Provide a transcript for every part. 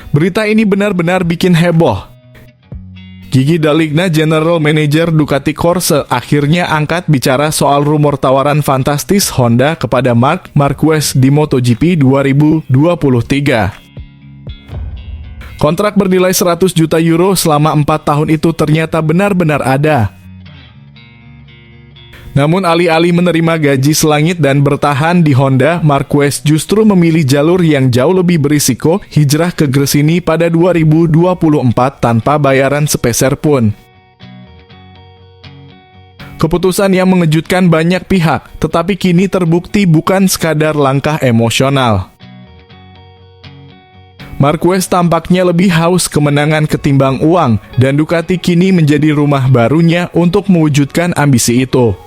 Berita ini benar-benar bikin heboh. Gigi D'Aligna, General Manager Ducati Corse, akhirnya angkat bicara soal rumor tawaran fantastis Honda kepada Marc Marquez di MotoGP 2023. Kontrak bernilai 100 juta euro selama 4 tahun itu ternyata benar-benar ada. Namun alih-alih menerima gaji selangit dan bertahan di Honda, Marquez justru memilih jalur yang jauh lebih berisiko, hijrah ke Gresini pada 2024 tanpa bayaran sepeser pun. Keputusan yang mengejutkan banyak pihak, tetapi kini terbukti bukan sekadar langkah emosional. Marquez tampaknya lebih haus kemenangan ketimbang uang, dan Ducati kini menjadi rumah barunya untuk mewujudkan ambisi itu.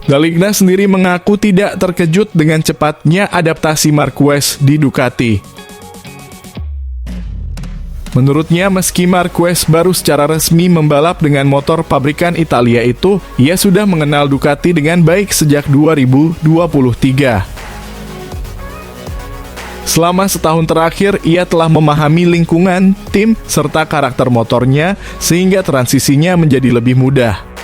D'Aligna sendiri mengaku tidak terkejut dengan cepatnya adaptasi Marquez di Ducati. Menurutnya, meski Marquez baru secara resmi membalap dengan motor pabrikan Italia itu, ia sudah mengenal Ducati dengan baik sejak 2023. Selama setahun terakhir, ia telah memahami lingkungan, tim, serta karakter motornya, sehingga transisinya menjadi lebih mudah.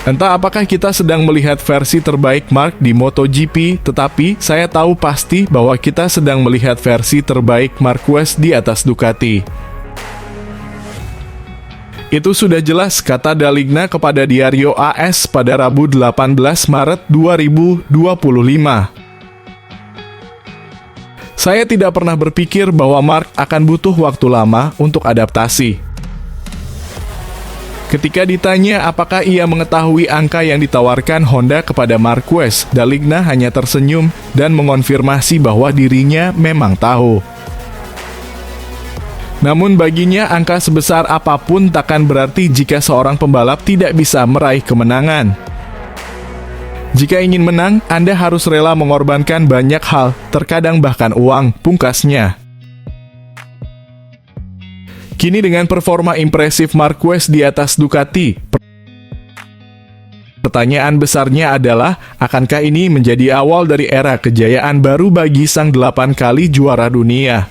Entah apakah kita sedang melihat versi terbaik Marc di MotoGP, tetapi saya tahu pasti bahwa kita sedang melihat versi terbaik Marquez di atas Ducati. Itu sudah jelas, kata D'Aligna kepada Diario AS pada Rabu 18 Maret 2025. Saya tidak pernah berpikir bahwa Marc akan butuh waktu lama untuk adaptasi. Ketika ditanya apakah ia mengetahui angka yang ditawarkan Honda kepada Marquez, D'Aligna hanya tersenyum dan mengonfirmasi bahwa dirinya memang tahu. Namun baginya angka sebesar apapun takkan berarti jika seorang pembalap tidak bisa meraih kemenangan. Jika ingin menang, Anda harus rela mengorbankan banyak hal, terkadang bahkan uang, pungkasnya. Kini dengan performa impresif Marquez di atas Ducati, pertanyaan besarnya adalah, akankah ini menjadi awal dari era kejayaan baru bagi sang 8 kali juara dunia?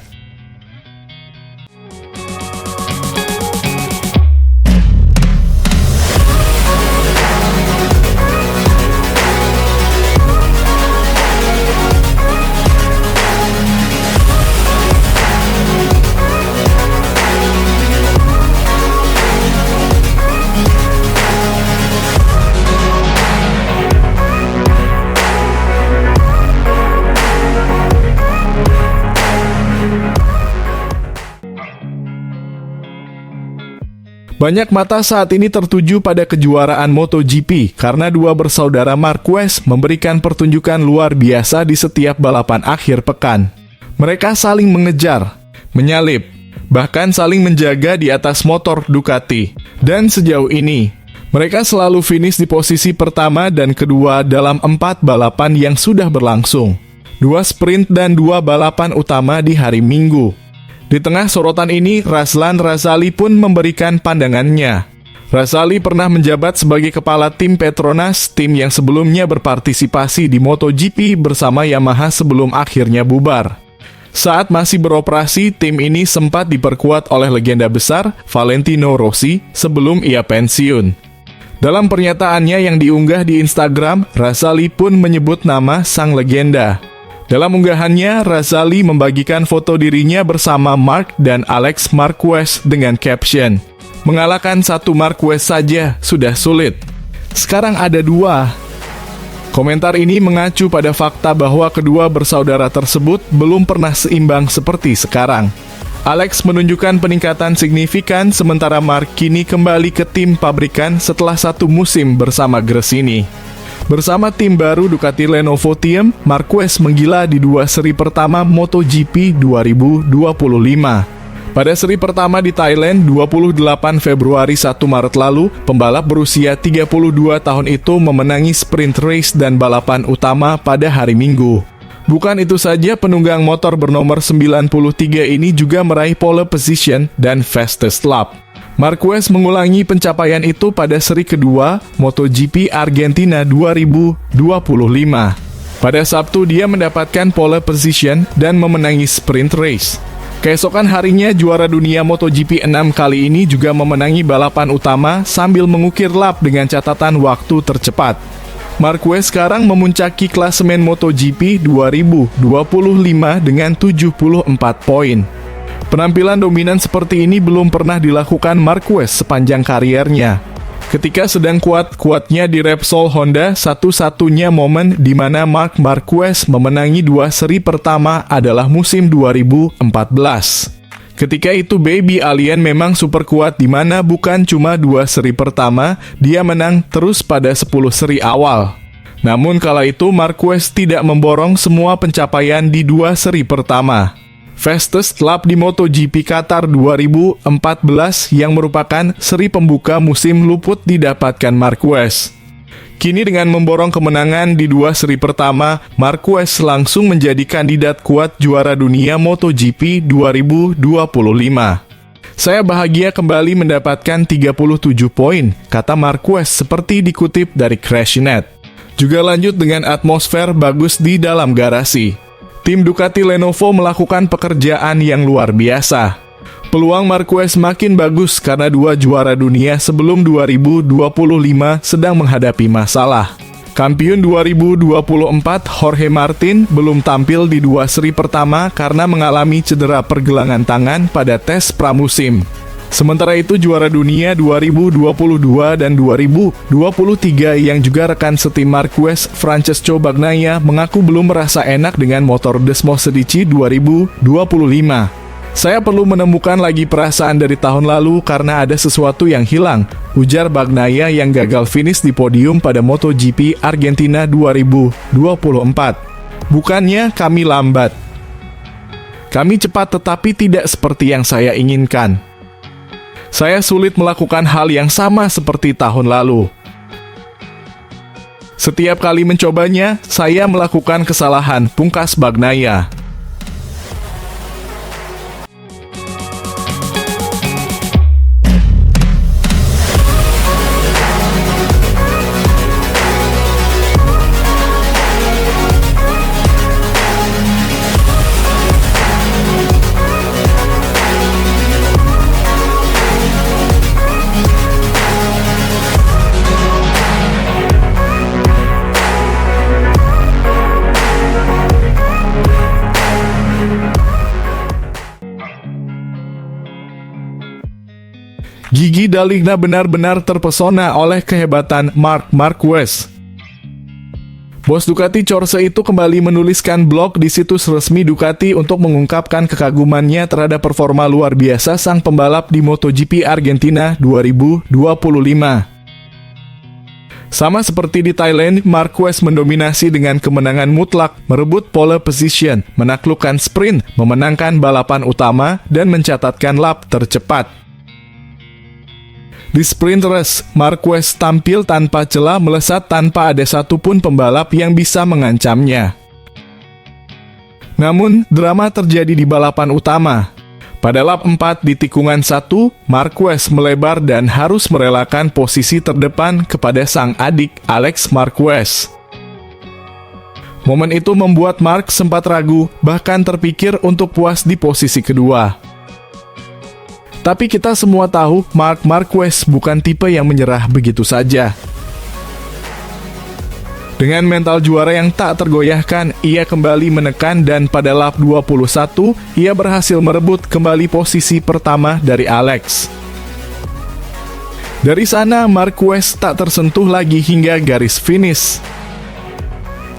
Banyak mata saat ini tertuju pada kejuaraan MotoGP karena dua bersaudara Marquez memberikan pertunjukan luar biasa di setiap balapan akhir pekan. Mereka saling mengejar, menyalip, bahkan saling menjaga di atas motor Ducati. Dan sejauh ini, mereka selalu finish di posisi pertama dan kedua dalam 4 balapan yang sudah berlangsung. 2 sprint dan 2 balapan utama di hari Minggu. Di tengah sorotan ini, Razlan Razali pun memberikan pandangannya. Razali pernah menjabat sebagai kepala tim Petronas, tim yang sebelumnya berpartisipasi di MotoGP bersama Yamaha sebelum akhirnya bubar. Saat masih beroperasi, tim ini sempat diperkuat oleh legenda besar Valentino Rossi sebelum ia pensiun. Dalam pernyataannya yang diunggah di Instagram, Razali pun menyebut nama sang legenda. Dalam unggahannya, Razali membagikan foto dirinya bersama Marc dan Alex Marquez dengan caption, "Mengalahkan satu Marquez saja sudah sulit. Sekarang ada 2. Komentar ini mengacu pada fakta bahwa kedua bersaudara tersebut belum pernah seimbang seperti sekarang. Alex menunjukkan peningkatan signifikan sementara Marc kini kembali ke tim pabrikan setelah 1 musim bersama Gresini. Bersama tim baru Ducati Lenovo Team, Marquez menggila di 2 seri pertama MotoGP 2025. Pada seri pertama di Thailand, 28 Februari 1 Maret lalu, pembalap berusia 32 tahun itu memenangi sprint race dan balapan utama pada hari Minggu. Bukan itu saja, penunggang motor bernomor 93 ini juga meraih pole position dan fastest lap. Marquez mengulangi pencapaian itu pada seri kedua MotoGP Argentina 2025. Pada Sabtu dia mendapatkan pole position dan memenangi sprint race. Keesokan harinya juara dunia MotoGP 6 kali ini juga memenangi balapan utama sambil mengukir lap dengan catatan waktu tercepat. Marquez sekarang memuncaki klasemen MotoGP 2025 dengan 74 poin. Penampilan dominan seperti ini belum pernah dilakukan Marquez sepanjang kariernya. Ketika sedang kuat-kuatnya di Repsol Honda, satu-satunya momen di mana Marc Marquez memenangi 2 seri pertama adalah musim 2014. Ketika itu Baby Alien memang super kuat di mana bukan cuma 2 seri pertama, dia menang terus pada 10 seri awal. Namun kala itu Marquez tidak memborong semua pencapaian di 2 seri pertama. Fastest lap di MotoGP Qatar 2014 yang merupakan seri pembuka musim luput didapatkan Marquez. Kini dengan memborong kemenangan di 2 seri pertama, Marquez langsung menjadi kandidat kuat juara dunia MotoGP 2025. Saya bahagia kembali mendapatkan 37 poin, kata Marquez seperti dikutip dari Crashnet. Juga lanjut dengan atmosfer bagus di dalam garasi. Tim Ducati Lenovo melakukan pekerjaan yang luar biasa. Peluang Marquez makin bagus karena 2 juara dunia sebelum 2025 sedang menghadapi masalah. Kampiun 2024 Jorge Martin belum tampil di 2 seri pertama karena mengalami cedera pergelangan tangan pada tes pramusim. Sementara itu juara dunia 2022 dan 2023 yang juga rekan setim Marquez, Francesco Bagnaia, mengaku belum merasa enak dengan motor Desmos Medici 2025. Saya perlu menemukan lagi perasaan dari tahun lalu karena ada sesuatu yang hilang, ujar Bagnaia yang gagal finish di podium pada MotoGP Argentina 2024. Bukannya kami lambat. Kami cepat tetapi tidak seperti yang saya inginkan. Saya sulit melakukan hal yang sama seperti tahun lalu. Setiap kali mencobanya, saya melakukan kesalahan, pungkas Bagnaia. Gigi D'Aligna benar-benar terpesona oleh kehebatan Marc Marquez. Bos Ducati Corse itu kembali menuliskan blog di situs resmi Ducati untuk mengungkapkan kekagumannya terhadap performa luar biasa sang pembalap di MotoGP Argentina 2025. Sama seperti di Thailand, Marquez mendominasi dengan kemenangan mutlak, merebut pole position, menaklukkan sprint, memenangkan balapan utama, dan mencatatkan lap tercepat. Di sprint race, Marquez tampil tanpa celah melesat tanpa ada satupun pembalap yang bisa mengancamnya. Namun, drama terjadi di balapan utama. Pada lap 4 di tikungan 1, Marquez melebar dan harus merelakan posisi terdepan kepada sang adik Alex Marquez. Momen itu membuat Marc sempat ragu, bahkan terpikir untuk puas di posisi kedua. Tapi kita semua tahu Marc Marquez bukan tipe yang menyerah begitu saja. Dengan mental juara yang tak tergoyahkan, ia kembali menekan dan pada lap 21, ia berhasil merebut kembali posisi pertama dari Alex. Dari sana, Marquez tak tersentuh lagi hingga garis finish.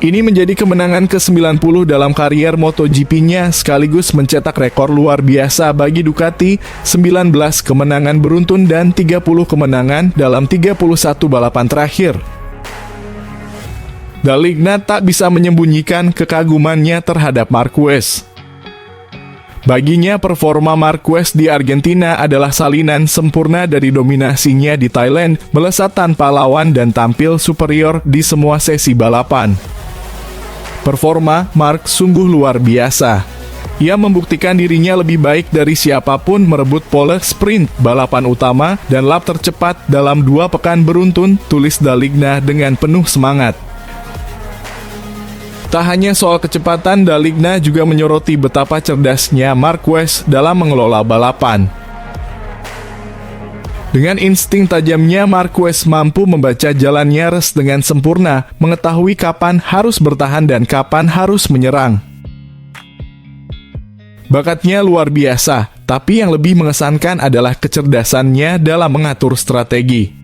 Ini menjadi kemenangan ke-90 dalam karier MotoGP-nya sekaligus mencetak rekor luar biasa bagi Ducati, 19 kemenangan beruntun dan 30 kemenangan dalam 31 balapan terakhir. D'Aligna tak bisa menyembunyikan kekagumannya terhadap Marquez. Baginya, performa Marquez di Argentina adalah salinan sempurna dari dominasinya di Thailand, melesat tanpa lawan dan tampil superior di semua sesi balapan. Performa Marc sungguh luar biasa. Ia membuktikan dirinya lebih baik dari siapapun merebut pole sprint, balapan utama, dan lap tercepat dalam 2 pekan beruntun, tulis D'Aligna dengan penuh semangat. Tak hanya soal kecepatan, Daligna juga menyoroti betapa cerdasnya Marquez dalam mengelola balapan. Dengan insting tajamnya, Marquez mampu membaca jalannya res dengan sempurna, mengetahui kapan harus bertahan dan kapan harus menyerang. Bakatnya luar biasa, tapi yang lebih mengesankan adalah kecerdasannya dalam mengatur strategi.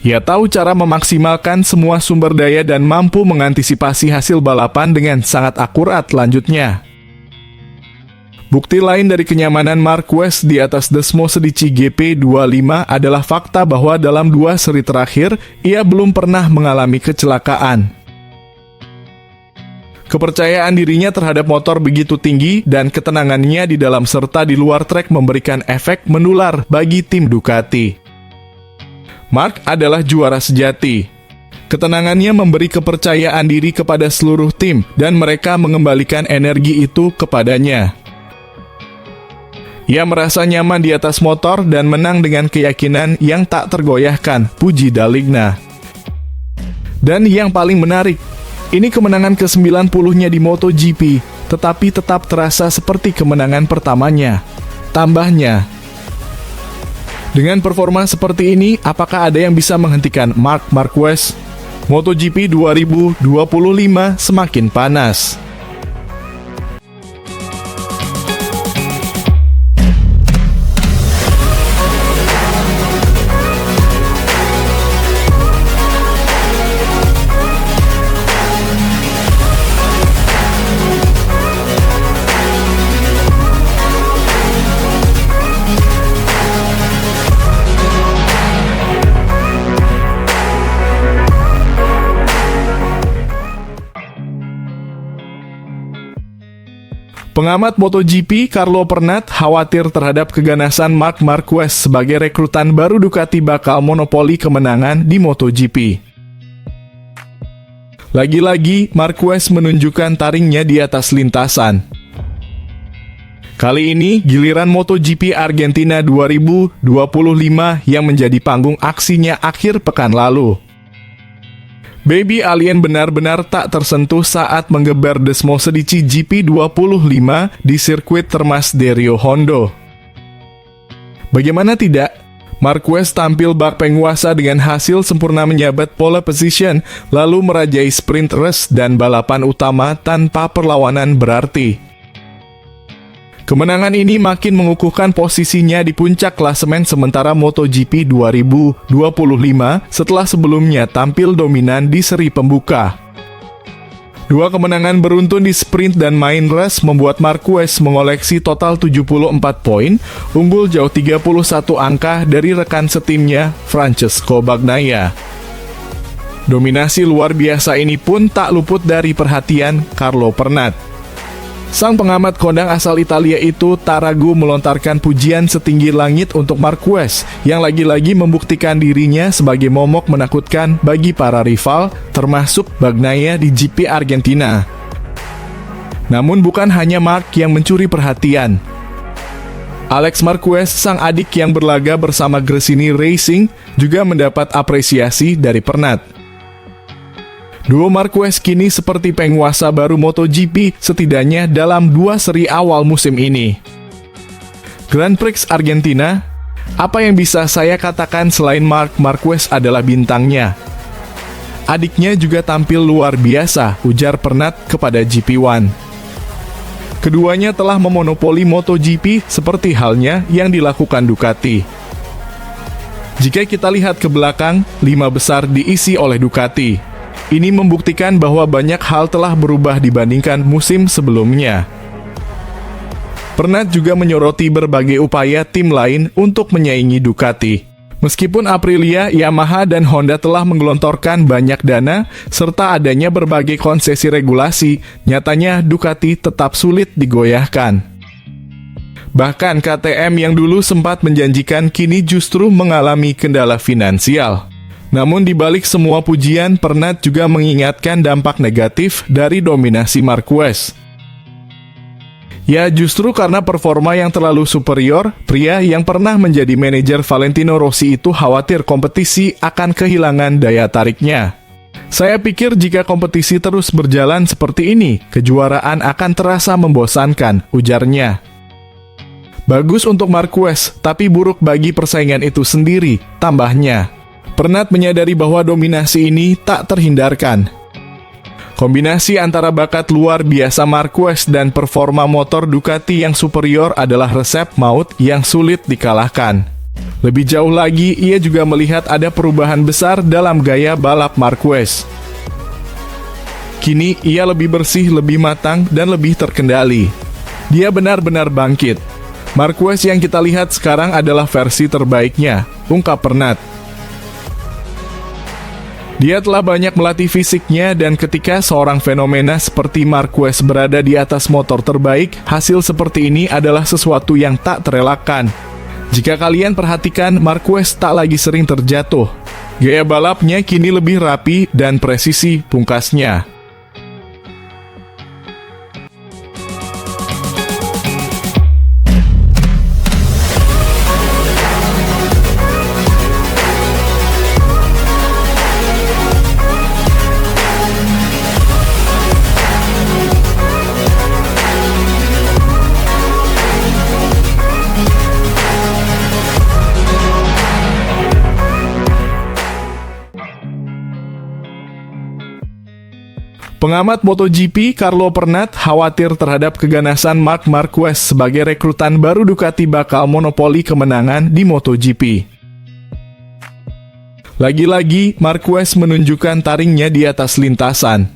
Ia tahu cara memaksimalkan semua sumber daya dan mampu mengantisipasi hasil balapan dengan sangat akurat lanjutnya. Bukti lain dari kenyamanan Marquez di atas Desmos di GP25 adalah fakta bahwa dalam 2 seri terakhir, ia belum pernah mengalami kecelakaan. Kepercayaan dirinya terhadap motor begitu tinggi dan ketenangannya di dalam serta di luar trek memberikan efek menular bagi tim Ducati. Marc adalah juara sejati. Ketenangannya memberi kepercayaan diri kepada seluruh tim dan mereka mengembalikan energi itu kepadanya. Ia merasa nyaman di atas motor dan menang dengan keyakinan yang tak tergoyahkan, puji Daligna. Dan yang paling menarik, ini kemenangan ke-90-nya di MotoGP, tetapi tetap terasa seperti kemenangan pertamanya. Tambahnya, dengan performa seperti ini, apakah ada yang bisa menghentikan Marc Marquez? MotoGP 2025 semakin panas. Pengamat MotoGP Carlo Pernat khawatir terhadap keganasan Marc Marquez sebagai rekrutan baru Ducati bakal monopoli kemenangan di MotoGP. Lagi-lagi, Marquez menunjukkan taringnya di atas lintasan. Kali ini, giliran MotoGP Argentina 2025 yang menjadi panggung aksinya akhir pekan lalu. Baby Alien benar-benar tak tersentuh saat menggeber Desmos di GP25 di sirkuit Termas de Rio Hondo. Bagaimana tidak? Marquez tampil bak penguasa dengan hasil sempurna menjabat pole position, lalu merajai sprint race dan balapan utama tanpa perlawanan berarti. Kemenangan ini makin mengukuhkan posisinya di puncak klasemen sementara MotoGP 2025 setelah sebelumnya tampil dominan di seri pembuka. 2 kemenangan beruntun di sprint dan main race membuat Marquez mengoleksi total 74 poin, unggul jauh 31 angka dari rekan setimnya Francesco Bagnaia. Dominasi luar biasa ini pun tak luput dari perhatian Carlo Pernat. Sang pengamat kondang asal Italia itu tak ragu melontarkan pujian setinggi langit untuk Marquez yang lagi-lagi membuktikan dirinya sebagai momok menakutkan bagi para rival, termasuk Bagnaia di GP Argentina. Namun bukan hanya Marc yang mencuri perhatian. Alex Marquez, sang adik yang berlaga bersama Gresini Racing, juga mendapat apresiasi dari Pernat. Duo Marquez kini seperti penguasa baru MotoGP setidaknya dalam 2 seri awal musim ini. Grand Prix Argentina, apa yang bisa saya katakan selain Marc Marquez adalah bintangnya. Adiknya juga tampil luar biasa, ujar Pernat kepada GP1. Keduanya telah memonopoli MotoGP seperti halnya yang dilakukan Ducati. Jika kita lihat ke belakang, 5 besar diisi oleh Ducati. Ini membuktikan bahwa banyak hal telah berubah dibandingkan musim sebelumnya. Pernat juga menyoroti berbagai upaya tim lain untuk menyaingi Ducati. Meskipun Aprilia, Yamaha, dan Honda telah menggelontorkan banyak dana, serta adanya berbagai konsesi regulasi, nyatanya Ducati tetap sulit digoyahkan. Bahkan KTM yang dulu sempat menjanjikan kini justru mengalami kendala finansial. Namun di balik semua pujian, Pernat juga mengingatkan dampak negatif dari dominasi Marquez. Ya, justru karena performa yang terlalu superior, pria yang pernah menjadi manajer Valentino Rossi itu khawatir kompetisi akan kehilangan daya tariknya. Saya pikir jika kompetisi terus berjalan seperti ini, kejuaraan akan terasa membosankan, ujarnya. Bagus untuk Marquez, tapi buruk bagi persaingan itu sendiri, tambahnya. Pernat menyadari bahwa dominasi ini tak terhindarkan. Kombinasi antara bakat luar biasa Marquez dan performa motor Ducati yang superior adalah resep maut yang sulit dikalahkan. Lebih jauh lagi, ia juga melihat ada perubahan besar dalam gaya balap Marquez. Kini, ia lebih bersih, lebih matang, dan lebih terkendali. Dia benar-benar bangkit. Marquez yang kita lihat sekarang adalah versi terbaiknya, ungkap Pernat. Dia telah banyak melatih fisiknya dan ketika seorang fenomena seperti Marquez berada di atas motor terbaik, hasil seperti ini adalah sesuatu yang tak terelakkan. Jika kalian perhatikan, Marquez tak lagi sering terjatuh. Gaya balapnya kini lebih rapi dan presisi, pungkasnya. Pengamat MotoGP Carlo Pernat khawatir terhadap keganasan Marc Marquez sebagai rekrutan baru Ducati bakal monopoli kemenangan di MotoGP. Lagi-lagi, Marquez menunjukkan taringnya di atas lintasan.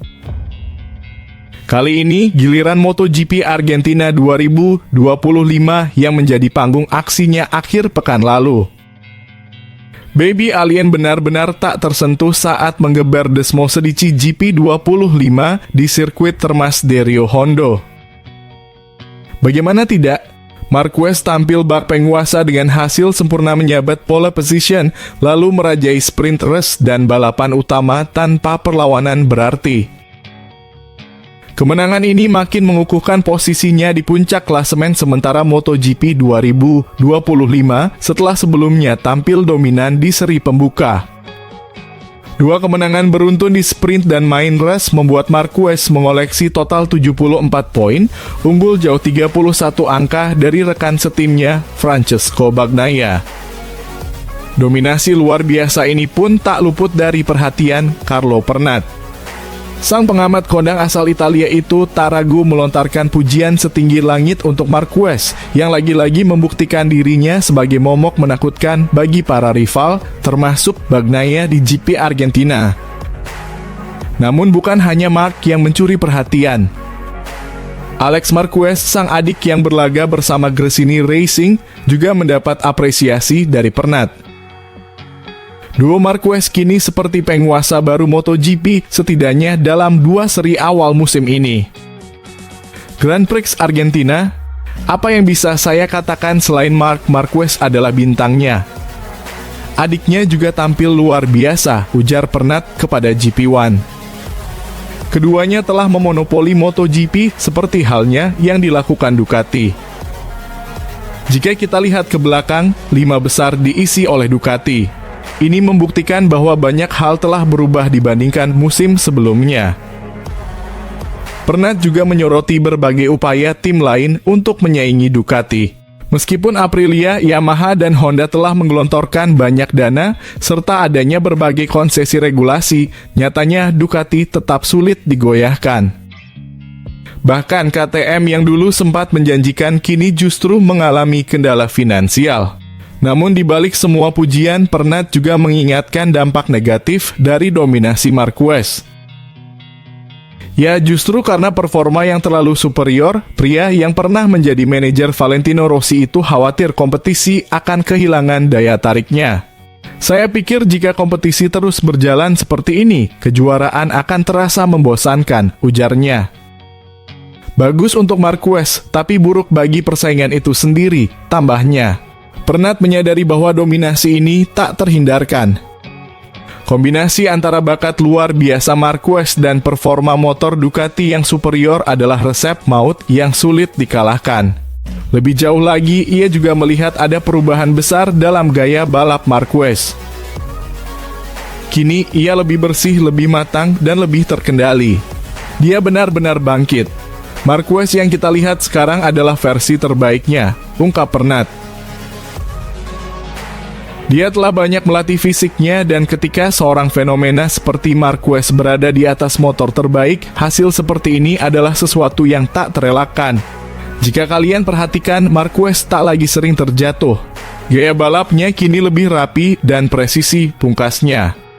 Kali ini, giliran MotoGP Argentina 2025 yang menjadi panggung aksinya akhir pekan lalu. Baby Alien benar-benar tak tersentuh saat menggeber Desmosedici GP25 di sirkuit Termas de Rio Hondo. Bagaimana tidak? Marquez tampil bak penguasa dengan hasil sempurna menyabat pole position, lalu merajai sprint race dan balapan utama tanpa perlawanan berarti. Kemenangan ini makin mengukuhkan posisinya di puncak klasemen sementara MotoGP 2025 setelah sebelumnya tampil dominan di seri pembuka. Dua kemenangan beruntun di sprint dan main race membuat Marquez mengoleksi total 74 poin, unggul jauh 31 angka dari rekan setimnya, Francesco Bagnaia. Dominasi luar biasa ini pun tak luput dari perhatian Carlo Pernat. Sang pengamat kondang asal Italia itu tak ragu melontarkan pujian setinggi langit untuk Marquez yang lagi-lagi membuktikan dirinya sebagai momok menakutkan bagi para rival, termasuk Bagnaia di GP Argentina. Namun bukan hanya Marc yang mencuri perhatian. Alex Marquez, sang adik yang berlaga bersama Gresini Racing, juga mendapat apresiasi dari Pernat. Duo Marquez kini seperti penguasa baru MotoGP setidaknya dalam dua seri awal musim ini. Grand Prix Argentina, apa yang bisa saya katakan selain Marc Marquez adalah bintangnya. Adiknya juga tampil luar biasa, ujar Pernat kepada GP1. Keduanya telah memonopoli MotoGP seperti halnya yang dilakukan Ducati. Jika kita lihat ke belakang, 5 besar diisi oleh Ducati. Ini membuktikan bahwa banyak hal telah berubah dibandingkan musim sebelumnya. Pernat juga menyoroti berbagai upaya tim lain untuk menyaingi Ducati. Meskipun Aprilia, Yamaha, dan Honda telah menggelontorkan banyak dana, serta adanya berbagai konsesi regulasi, nyatanya Ducati tetap sulit digoyahkan. Bahkan KTM yang dulu sempat menjanjikan kini justru mengalami kendala finansial. Namun di balik semua pujian, Pernat juga mengingatkan dampak negatif dari dominasi Marquez. Ya justru karena performa yang terlalu superior, pria yang pernah menjadi manajer Valentino Rossi itu khawatir kompetisi akan kehilangan daya tariknya. Saya pikir jika kompetisi terus berjalan seperti ini, kejuaraan akan terasa membosankan, ujarnya. Bagus untuk Marquez, tapi buruk bagi persaingan itu sendiri, tambahnya. Pernat menyadari bahwa dominasi ini tak terhindarkan. Kombinasi antara bakat luar biasa Marquez dan performa motor Ducati yang superior adalah resep maut yang sulit dikalahkan. Lebih jauh lagi, ia juga melihat ada perubahan besar dalam gaya balap Marquez. Kini ia lebih bersih, lebih matang, dan lebih terkendali. Dia benar-benar bangkit. Marquez yang kita lihat sekarang adalah versi terbaiknya, ungkap Pernat. Dia telah banyak melatih fisiknya dan ketika seorang fenomena seperti Marquez berada di atas motor terbaik, hasil seperti ini adalah sesuatu yang tak terelakkan. Jika kalian perhatikan, Marquez tak lagi sering terjatuh. Gaya balapnya kini lebih rapi dan presisi, pungkasnya.